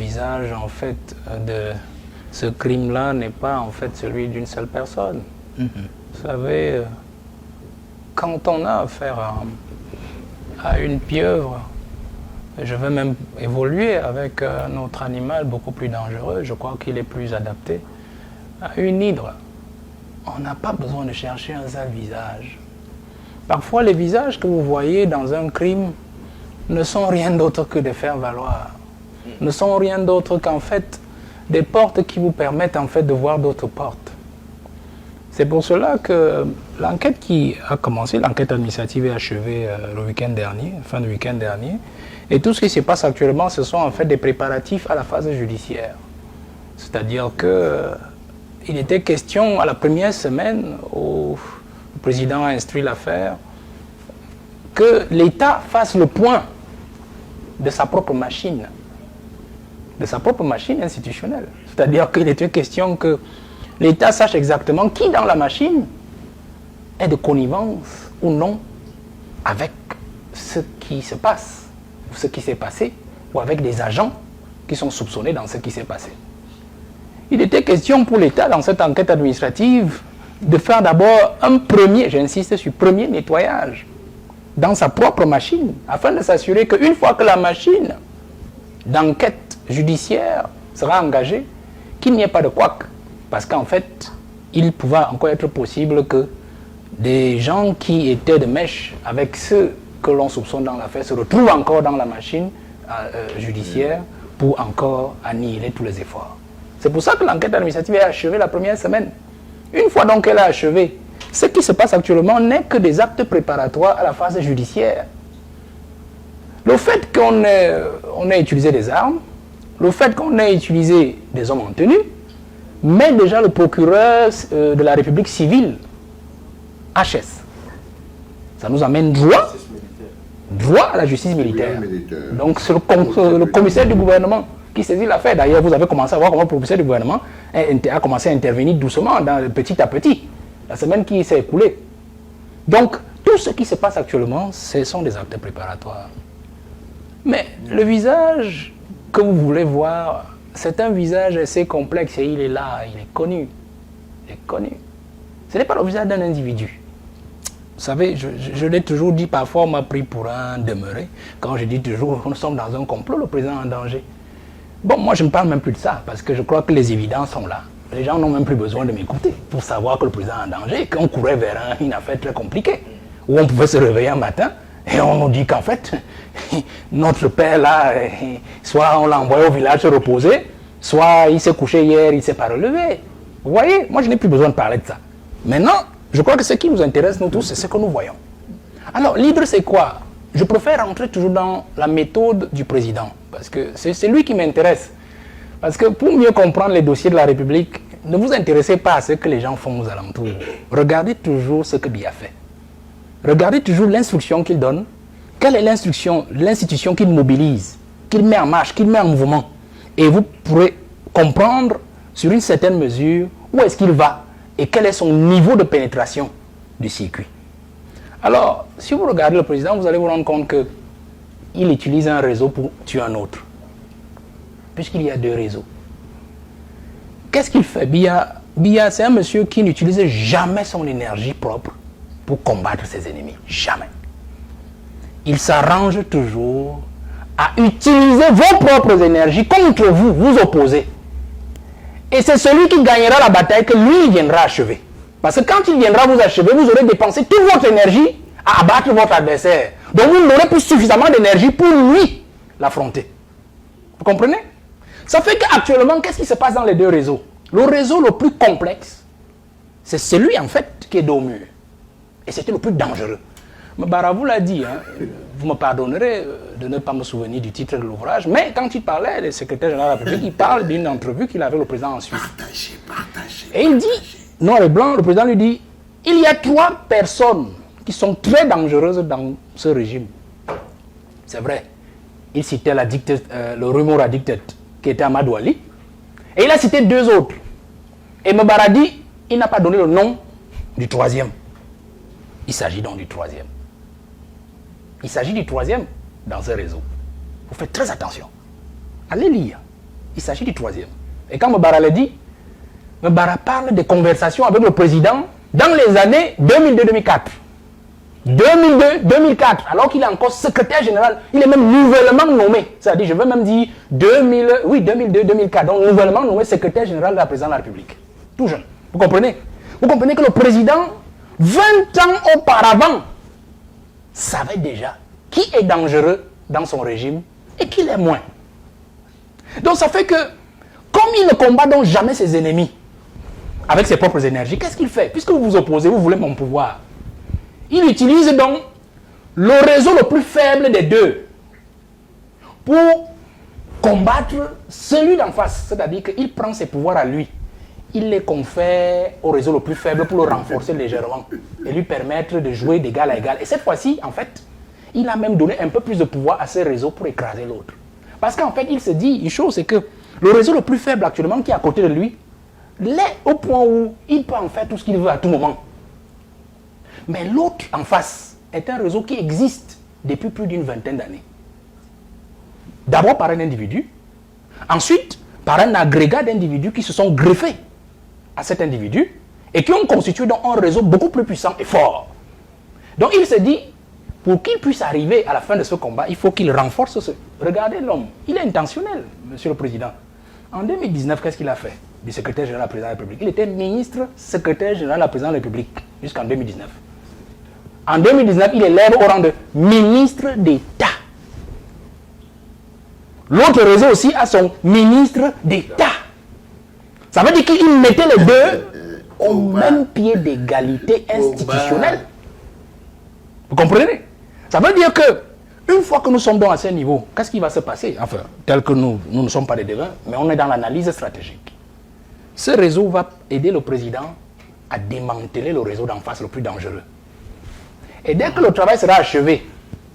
visage en fait de ce crime-là n'est pas en fait celui d'une seule personne. Vous savez, quand on a affaire à une pieuvre, je vais même évoluer avec un autre animal beaucoup plus dangereux, je crois qu'il est plus adapté, à une hydre. On n'a pas besoin de chercher un seul visage. Parfois, les visages que vous voyez dans un crime ne sont rien d'autre que de faire valoir, ne sont rien d'autre qu'en fait des portes qui vous permettent en fait de voir d'autres portes. C'est pour cela que l'enquête qui a commencé, l'enquête administrative est achevée le week-end dernier, fin du week-end dernier, et tout ce qui se passe actuellement, ce sont en fait des préparatifs à la phase judiciaire. C'est-à-dire que il était question à la première semaine où le président a instruit l'affaire que l'État fasse le point de sa propre machine institutionnelle. C'est-à-dire qu'il était question que l'État sache exactement qui dans la machine est de connivence ou non avec ce qui se passe, ou ce qui s'est passé, ou avec des agents qui sont soupçonnés dans ce qui s'est passé. Il était question pour l'État dans cette enquête administrative de faire d'abord un premier, j'insiste sur premier nettoyage dans sa propre machine, afin de s'assurer qu'une fois que la machine d'enquête judiciaire sera engagée, qu'il n'y ait pas de couac. Parce qu'en fait, il pouvait encore être possible que des gens qui étaient de mèche avec ceux que l'on soupçonne dans l'affaire se retrouvent encore dans la machine judiciaire pour encore annihiler tous les efforts. C'est pour ça que l'enquête administrative est achevée la première semaine. Une fois donc qu'elle a achevé, ce qui se passe actuellement n'est que des actes préparatoires à la phase judiciaire. Le fait qu'on ait utilisé des armes, le fait qu'on ait utilisé des hommes en tenue, met déjà le procureur de la République civile HS. Ça nous amène droit à la justice militaire. Donc c'est le commissaire du gouvernement qui saisit l'affaire. D'ailleurs, vous avez commencé à voir comment le commissaire du gouvernement a commencé à intervenir doucement, petit à petit, la semaine qui s'est écoulée. Donc, tout ce qui se passe actuellement, ce sont des actes préparatoires. Mais le visage que vous voulez voir, c'est un visage assez complexe et il est là, il est connu. Il est connu. Ce n'est pas le visage d'un individu. Vous savez, je l'ai toujours dit, parfois on m'a pris pour un demeuré. Quand je dis toujours, nous sommes dans un complot, le président est en danger. Bon, moi je ne parle même plus de ça, parce que je crois que les évidences sont là. Les gens n'ont même plus besoin de m'écouter pour savoir que le président est en danger, qu'on courait vers une affaire très compliquée, où on pouvait se réveiller un matin et on nous dit qu'en fait, notre père là, soit on l'a envoyé au village se reposer, soit il s'est couché hier, il ne s'est pas relevé. Vous voyez, moi je n'ai plus besoin de parler de ça. Maintenant, je crois que ce qui nous intéresse nous tous, c'est ce que nous voyons. Alors, l'hydre c'est quoi? Je préfère rentrer toujours dans la méthode du président, parce que c'est lui qui m'intéresse. Parce que pour mieux comprendre les dossiers de la République, ne vous intéressez pas à ce que les gens font aux alentours. Regardez toujours ce que Biya fait. Regardez toujours l'instruction qu'il donne. Quelle est l'institution qu'il mobilise, qu'il met en marche, qu'il met en mouvement. Et vous pourrez comprendre sur une certaine mesure où est-ce qu'il va et quel est son niveau de pénétration du circuit. Alors, si vous regardez le président, vous allez vous rendre compte qu'il utilise un réseau pour tuer un autre. Puisqu'il y a deux réseaux. Qu'est-ce qu'il fait? Biya, c'est un monsieur qui n'utilise jamais son énergie propre pour combattre ses ennemis. Jamais. Il s'arrange toujours à utiliser vos propres énergies contre vous, vous opposez. Et c'est celui qui gagnera la bataille que lui, il viendra achever. Parce que quand il viendra vous achever, vous aurez dépensé toute votre énergie à abattre votre adversaire. Donc vous n'aurez plus suffisamment d'énergie pour lui l'affronter. Vous comprenez? Ça fait qu'actuellement, qu'est-ce qui se passe dans les deux réseaux? Le réseau le plus complexe, c'est celui en fait qui est dos au mur. Et c'était le plus dangereux. Mbara vous l'a dit, hein, vous me pardonnerez de ne pas me souvenir du titre de l'ouvrage, mais quand il parlait, le secrétaire général de la République, il parle d'une entrevue qu'il avait avec le président en Suisse. Et il dit, noir et blanc, le président lui dit, il y a 3 personnes qui sont très dangereuses dans ce régime. C'est vrai. Il citait le rumeur addicted qui était Amadou Ali. Et il a cité 2 autres. Et Mbara dit, il n'a pas donné le nom du 3e. Il s'agit donc du 3e. Il s'agit du 3e dans ce réseau. Vous faites très attention. Allez lire. il s'agit du troisième. Et quand Mbara le dit, Mbara parle des conversations avec le président dans les années 2002-2004. 2002-2004, alors qu'il est encore secrétaire général, il est même nouvellement nommé, c'est-à-dire, je veux même dire 2002-2004, donc nouvellement nommé secrétaire général de la présidence de la République. Tout jeune. Vous comprenez? Vous comprenez que le président, 20 ans auparavant, savait déjà qui est dangereux dans son régime et qui l'est moins. Donc ça fait que, comme il ne combat donc jamais ses ennemis avec ses propres énergies, qu'est-ce qu'il fait? Puisque vous vous opposez, vous voulez mon pouvoir. Il utilise donc le réseau le plus faible des deux pour combattre celui d'en face. C'est-à-dire qu'il prend ses pouvoirs à lui. Il les confère au réseau le plus faible pour le renforcer légèrement et lui permettre de jouer d'égal à égal. Et cette fois-ci, en fait, il a même donné un peu plus de pouvoir à ce réseau pour écraser l'autre. Parce qu'en fait, il se dit une chose, c'est que le réseau le plus faible actuellement qui est à côté de lui, l'est au point où il peut en faire tout ce qu'il veut à tout moment. Mais l'autre en face est un réseau qui existe depuis plus d'une vingtaine d'années. D'abord par un individu, ensuite par un agrégat d'individus qui se sont greffés à cet individu et qui ont constitué donc un réseau beaucoup plus puissant et fort. Donc il se dit, pour qu'il puisse arriver à la fin de ce combat, il faut qu'il renforce ce... Regardez l'homme, il est intentionnel, monsieur le président. En 2019, qu'est-ce qu'il a fait du secrétaire général de la présidence de la République? Il était ministre secrétaire général de la présidence de la République jusqu'en 2019. En 2019, il élève au rang de ministre d'État. L'autre réseau aussi a son ministre d'État. Ça veut dire qu'il mettait les deux au même pied d'égalité institutionnelle. Vous comprenez? Ça veut dire que une fois que nous sommes donc à ce niveau, qu'est-ce qui va se passer? Enfin, tel que nous ne sommes pas des devins, mais on est dans l'analyse stratégique. Ce réseau va aider le président à démanteler le réseau d'en face le plus dangereux. Et dès que le travail sera achevé,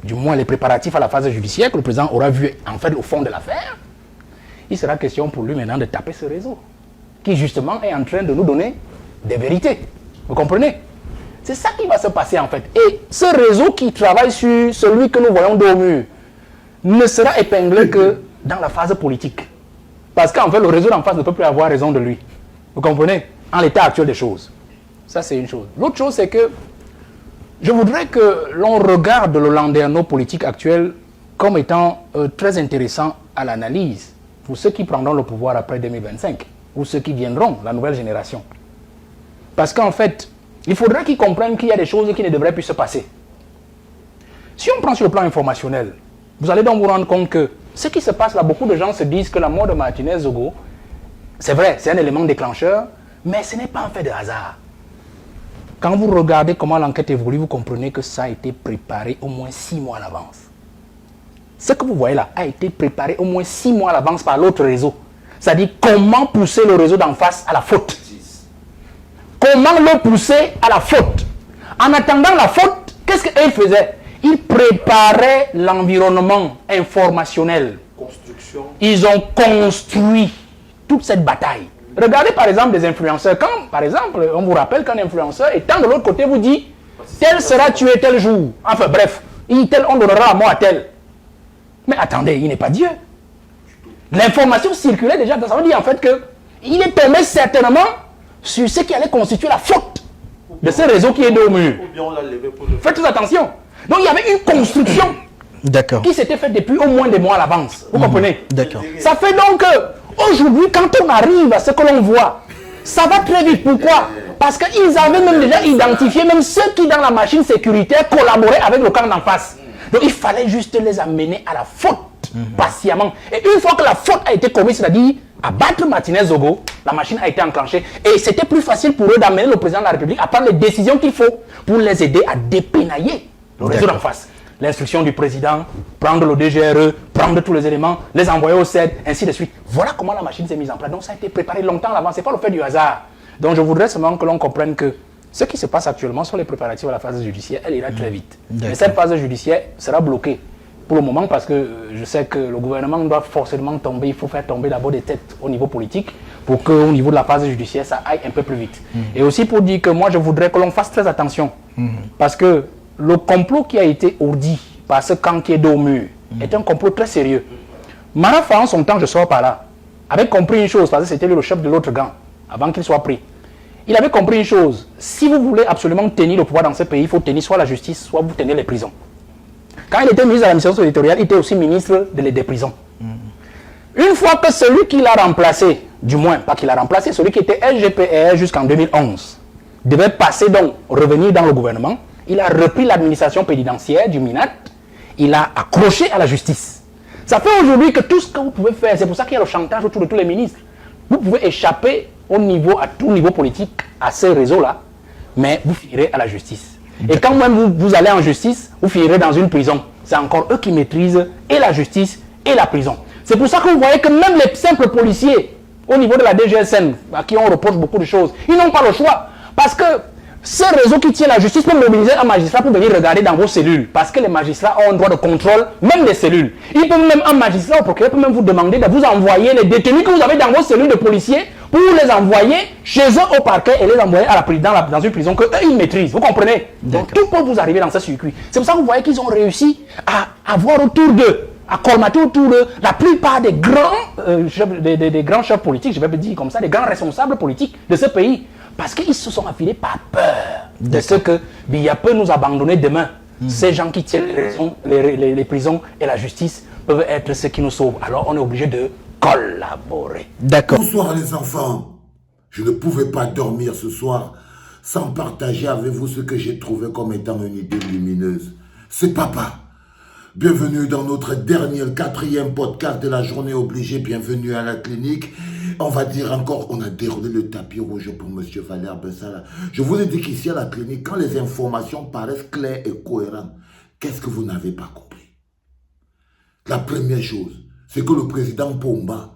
du moins les préparatifs à la phase judiciaire, que le président aura vu en fait au fond de l'affaire, il sera question pour lui maintenant de taper ce réseau, qui justement est en train de nous donner des vérités. Vous comprenez? C'est ça qui va se passer en fait. Et ce réseau qui travaille sur celui que nous voyons dos au mur ne sera épinglé que dans la phase politique. Parce qu'en fait, le réseau d'en face ne peut plus avoir raison de lui. Vous comprenez? En l'état actuel des choses. Ça, c'est une chose. L'autre chose, c'est que je voudrais que l'on regarde le landerneau politique actuel comme étant très intéressant à l'analyse pour ceux qui prendront le pouvoir après 2025 ou ceux qui viendront, la nouvelle génération. Parce qu'en fait, il faudrait qu'ils comprennent qu'il y a des choses qui ne devraient plus se passer. Si on prend sur le plan informationnel, vous allez donc vous rendre compte que ce qui se passe là, beaucoup de gens se disent que la mort de Martinez Zogo, c'est vrai, c'est un élément déclencheur, mais ce n'est pas un fait de hasard. Quand vous regardez comment l'enquête évolue, vous comprenez que ça a été préparé au moins 6 mois à l'avance. Ce que vous voyez là a été préparé au moins 6 mois à l'avance par l'autre réseau. C'est-à-dire comment pousser le réseau d'en face à la faute. Comment le pousser à la faute. En attendant la faute, qu'est-ce qu'ils faisaient? Ils préparaient l'environnement informationnel. Construction. Ils ont construit toute cette bataille. Regardez par exemple des influenceurs. Quand, par exemple, on vous rappelle qu'un influenceur étant de l'autre côté vous dit tel sera tué tel jour. Enfin bref, on donnera la mort à tel. Mais attendez, il n'est pas Dieu. L'information circulait déjà. Ça veut dire en fait qu'il est tombé certainement sur ce qui allait constituer la faute de ce réseau qui est dos au mur. Faites très attention. Donc il y avait une construction qui s'était faite depuis au moins des mois à l'avance. Vous comprenez? Ça fait donc aujourd'hui, quand on arrive à ce que l'on voit, ça va très vite. Pourquoi? Parce qu'ils avaient même déjà identifié même ceux qui dans la machine sécuritaire collaboraient avec le camp d'en face. Donc il fallait juste les amener à la faute patiemment. Et une fois que la faute a été commise, c'est-à-dire abattre Martinez Zogo, la machine a été enclenchée. Et c'était plus facile pour eux d'amener le président de la République à prendre les décisions qu'il faut pour les aider à dépénailler le réseau d'en face. L'instruction du président, prendre le DGRE, prendre tous les éléments, les envoyer au CED, ainsi de suite. Voilà comment la machine s'est mise en place. Donc ça a été préparé longtemps à l'avance. Ce n'est pas le fait du hasard. Donc je voudrais seulement que l'on comprenne que ce qui se passe actuellement sur les préparatifs à la phase judiciaire, elle ira très vite. Mais cette phase judiciaire sera bloquée pour le moment parce que je sais que le gouvernement doit forcément tomber. Il faut faire tomber d'abord des têtes au niveau politique pour qu'au niveau de la phase judiciaire, ça aille un peu plus vite. Et aussi pour dire que moi, je voudrais que l'on fasse très attention. Parce que le complot qui a été ourdi par ce camp qui est dos au mur est un complot très sérieux. Marafa, en son temps, je sors par là. avait compris une chose, parce que c'était le chef de l'autre gang, avant qu'il soit pris. Il avait compris une chose, si vous voulez absolument tenir le pouvoir dans ce pays, il faut tenir soit la justice, soit vous tenez les prisons. Quand il était ministre de l'administration territoriale, il était aussi ministre des prisons. Une fois que celui qui l'a remplacé, du moins, pas qu'il a remplacé, celui qui était SGPR jusqu'en 2011, devait passer donc, revenir dans le gouvernement, il a repris l'administration pénitentiaire du MINAT, il a accroché à la justice. Ça fait aujourd'hui que tout ce que vous pouvez faire, c'est pour ça qu'il y a le chantage autour de tous les ministres. Vous pouvez échapper à tout niveau politique, à ces réseaux-là, mais vous finirez à la justice. Et quand même vous allez en justice, vous finirez dans une prison. C'est encore eux qui maîtrisent et la justice et la prison. C'est pour ça que vous voyez que même les simples policiers, au niveau de la DGSN, à qui on reproche beaucoup de choses, ils n'ont pas le choix. Parce que ce réseau qui tient la justice peut mobiliser un magistrat pour venir regarder dans vos cellules. Parce que les magistrats ont un droit de contrôle, même des cellules. Il peut même, un magistrat ou procureur peut même vous demander de vous envoyer les détenus que vous avez dans vos cellules de policiers pour les envoyer chez eux au parquet et les envoyer à dans une prison qu'eux ils maîtrisent. Vous comprenez? Donc tout peut vous arriver dans ce circuit. C'est pour ça que vous voyez qu'ils ont réussi à avoir autour d'eux, à colmater autour d'eux la plupart des grands chefs politiques, je vais dire comme ça, des grands responsables politiques de ce pays. Parce qu'ils se sont affilés par peur de ce que Biya peut nous abandonner demain. Ces gens qui tiennent les prisons et la justice peuvent être ceux qui nous sauvent. Alors on est obligé de collaborer. D'accord. Bonsoir les enfants. Je ne pouvais pas dormir ce soir sans partager avec vous ce que j'ai trouvé comme étant une idée lumineuse. C'est papa. Bienvenue dans notre dernier, 4e podcast de la journée obligée. Bienvenue à la clinique. On va dire encore, on a déroulé le tapis rouge pour M. Valère Bessala. Je vous ai dit qu'ici à la clinique, quand les informations paraissent claires et cohérentes, qu'est-ce que vous n'avez pas compris? La première chose, c'est que le président Pomba,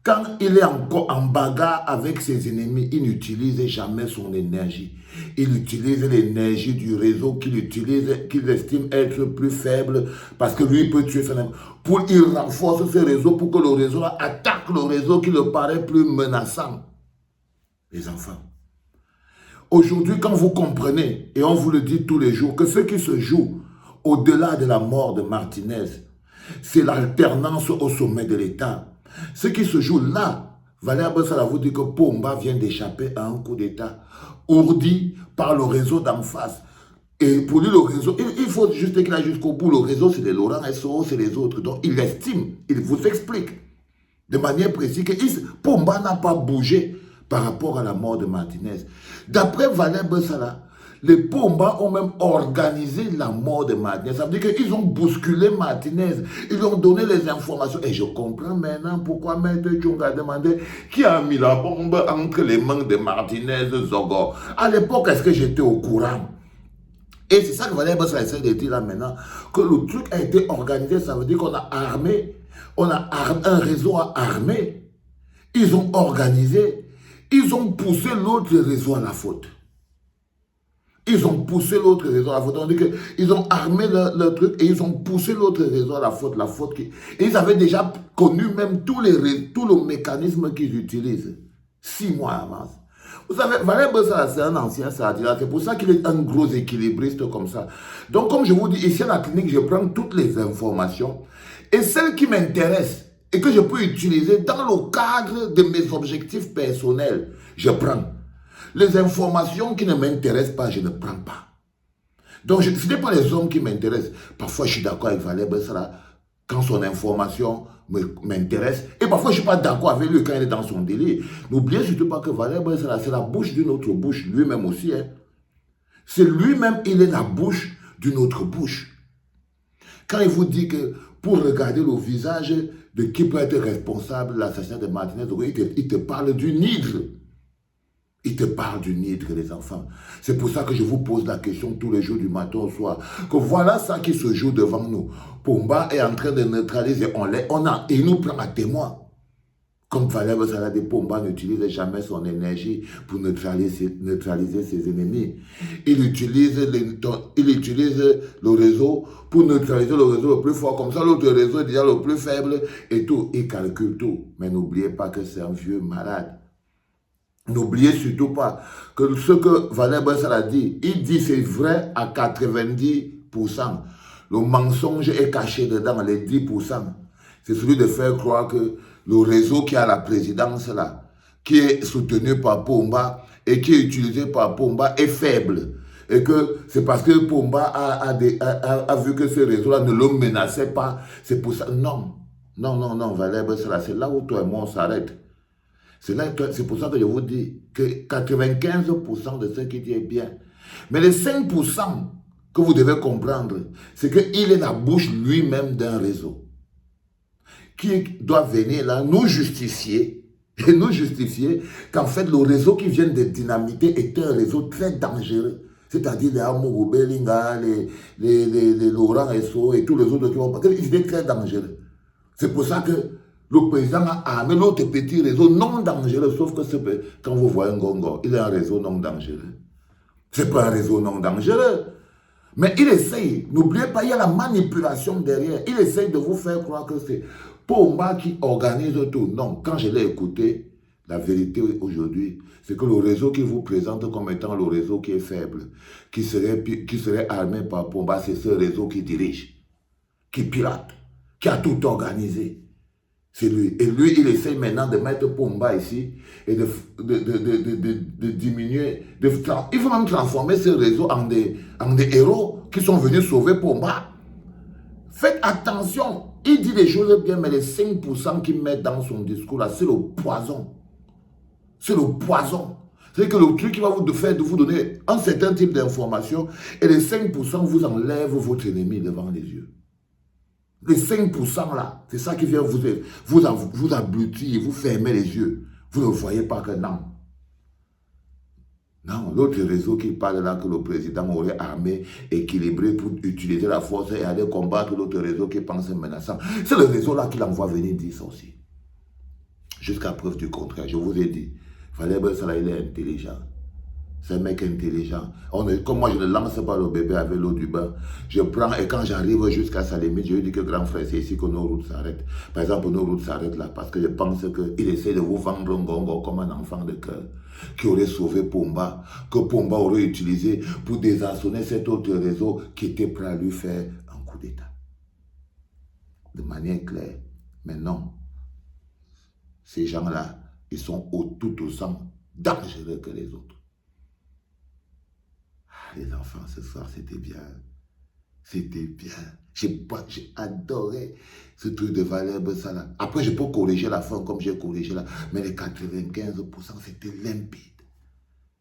quand il est encore en bagarre avec ses ennemis, il n'utilise jamais son énergie. Il utilise l'énergie du réseau qu'il estime être plus faible parce que lui peut tuer son ennemi. Il renforce ce réseau pour que le réseau attaque le réseau qui le paraît plus menaçant. Les enfants, aujourd'hui quand vous comprenez, et on vous le dit tous les jours, que ce qui se joue au-delà de la mort de Martinez, c'est l'alternance au sommet de l'État. Ce qui se joue là, Valère Bessala vous dit que Pomba vient d'échapper à un coup d'État ourdi par le réseau d'en face. Et pour lui, le réseau, il faut juste qu'il aille jusqu'au bout. Le réseau, c'est les Laurent SO, c'est les autres. Donc, il estime, il vous explique de manière précise que Pomba n'a pas bougé par rapport à la mort de Martinez. D'après Valère Bessala, les Pomba ont même organisé la mort de Martinez. Ça veut dire qu'ils ont bousculé Martinez. Ils ont donné les informations. Et je comprends maintenant pourquoi Maître Chung a demandé qui a mis la bombe entre les mains de Martinez Zogo. À l'époque, est-ce que j'étais au courant? Et c'est ça que Valère Bessala essaie de dire là maintenant. Que le truc a été organisé, ça veut dire qu'on a armé. On a un réseau à armer. Ils ont organisé. Ils ont poussé l'autre réseau à la faute. Ils ont poussé l'autre réseau à la faute. On dit qu'ils ont armé le truc et ils ont poussé l'autre réseau à la faute. Et ils avaient déjà connu même tout le mécanisme qu'ils utilisent 6 mois avant. Vous savez, Valère Bessala, c'est un ancien sardilat. C'est pour ça qu'il est un gros équilibriste comme ça. Donc, comme je vous dis, ici à la clinique, je prends toutes les informations. Et celles qui m'intéressent et que je peux utiliser dans le cadre de mes objectifs personnels, je prends. Les informations qui ne m'intéressent pas, je ne prends pas. Donc, ce n'est pas les hommes qui m'intéressent. Parfois, je suis d'accord avec Valère Bessala quand son information m'intéresse. Et parfois, je ne suis pas d'accord avec lui quand il est dans son délire. N'oubliez surtout pas que Valère Bessala, c'est la bouche d'une autre bouche, lui-même aussi. Hein. C'est lui-même, il est la bouche d'une autre bouche. Quand il vous dit que pour regarder le visage de qui peut être responsable de l'assassinat de Martinez, il te parle d'une hydre. Il te parle du nître, les enfants. C'est pour ça que je vous pose la question tous les jours du matin au soir. Que voilà ça qui se joue devant nous. Pomba est en train de neutraliser. Il nous prend à témoin. Comme Valère Bessala dit, Pomba n'utilise jamais son énergie pour neutraliser ses ennemis. Il utilise le réseau pour neutraliser le réseau le plus fort. Comme ça, l'autre réseau est déjà le plus faible et tout. Il calcule tout. Mais n'oubliez pas que c'est un vieux malade. N'oubliez surtout pas que ce que Valère Bessala dit, il dit c'est vrai à 90%. Le mensonge est caché dedans, les 10%. c'est celui de faire croire que le réseau qui a la présidence là, qui est soutenu par Pomba et qui est utilisé par Pomba est faible. Et que c'est parce que Pomba a vu que ce réseau-là ne le menaçait pas. C'est pour ça. Non, Valère Bessala, c'est là où toi et moi on s'arrête. C'est pour ça que je vous dis que 95% de ce qu'il dit est bien. Mais les 5% que vous devez comprendre, c'est qu'il est la bouche lui-même d'un réseau qui doit venir là nous justifier qu'en fait le réseau qui vient de dynamiter est un réseau très dangereux. C'est-à-dire les Amourou Belinga, les Laurent Esso et tous les autres qui vont pas. Ils étaient très dangereux. C'est pour ça que le président a armé l'autre petit réseau non dangereux, sauf que quand vous voyez un Ngongo, il est un réseau non dangereux. Ce n'est pas un réseau non dangereux. Mais il essaye, n'oubliez pas, il y a la manipulation derrière. Il essaye de vous faire croire que c'est Pomba qui organise tout. Non, quand je l'ai écouté, la vérité aujourd'hui, c'est que le réseau qui vous présente comme étant le réseau qui est faible, qui serait armé par Pomba, c'est ce réseau qui dirige, qui pilote, qui a tout organisé. C'est lui. Et lui, il essaye maintenant de mettre Pomba ici et de diminuer. Il faut même transformer ce réseau en des héros qui sont venus sauver Pomba. Faites attention. Il dit des choses bien, mais les 5% qu'il met dans son discours là, c'est le poison. C'est le poison. C'est que le truc qui va vous faire de vous donner un certain type d'information et les 5% vous enlèvent votre ennemi devant les yeux. Les 5% là, c'est ça qui vient vous abrutir, vous fermer les yeux. Vous ne voyez pas que non. Non, l'autre réseau qui parle là que le président aurait armé, équilibré pour utiliser la force et aller combattre l'autre réseau qui pense menaçant. C'est le réseau là qui l'envoie venir dire ça aussi. Jusqu'à preuve du contraire, je vous ai dit, Valère Bessala, il est intelligent. C'est un mec intelligent. Comme moi, je ne lance pas le bébé avec l'eau du bain. Je prends et quand j'arrive jusqu'à sa limite, je lui dis que grand frère, c'est ici que nos routes s'arrêtent. Par exemple, nos routes s'arrêtent là parce que je pense qu'il essaie de vous vendre un Ngongo comme un enfant de cœur qui aurait sauvé Pomba, que Pomba aurait utilisé pour désarçonner cet autre réseau qui était prêt à lui faire un coup d'état. De manière claire. Mais non. Ces gens-là, ils sont tout autant dangereux que les autres. Les enfants, ce soir, c'était bien. C'était bien. J'ai adoré ce truc de Valère Bessala. Après, je peux corriger la fin comme j'ai corrigé là. Mais les 95%, c'était limpide.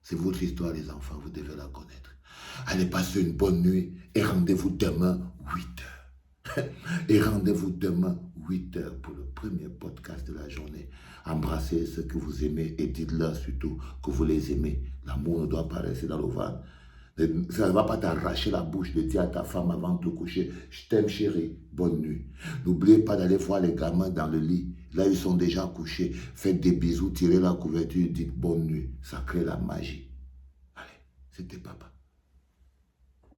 C'est votre histoire, les enfants. Vous devez la connaître. Allez passer une bonne nuit et rendez-vous demain 8h. Et rendez-vous demain 8h pour le premier podcast de la journée. Embrassez ceux que vous aimez et dites-leur surtout que vous les aimez. L'amour ne doit pas rester dans le ventre. Ça ne va pas t'arracher la bouche de dire à ta femme avant de te coucher, je t'aime chérie, bonne nuit. N'oubliez pas d'aller voir les gamins dans le lit. Là, ils sont déjà couchés. Faites des bisous, tirez la couverture, dites bonne nuit. Ça crée la magie. Allez, c'était papa.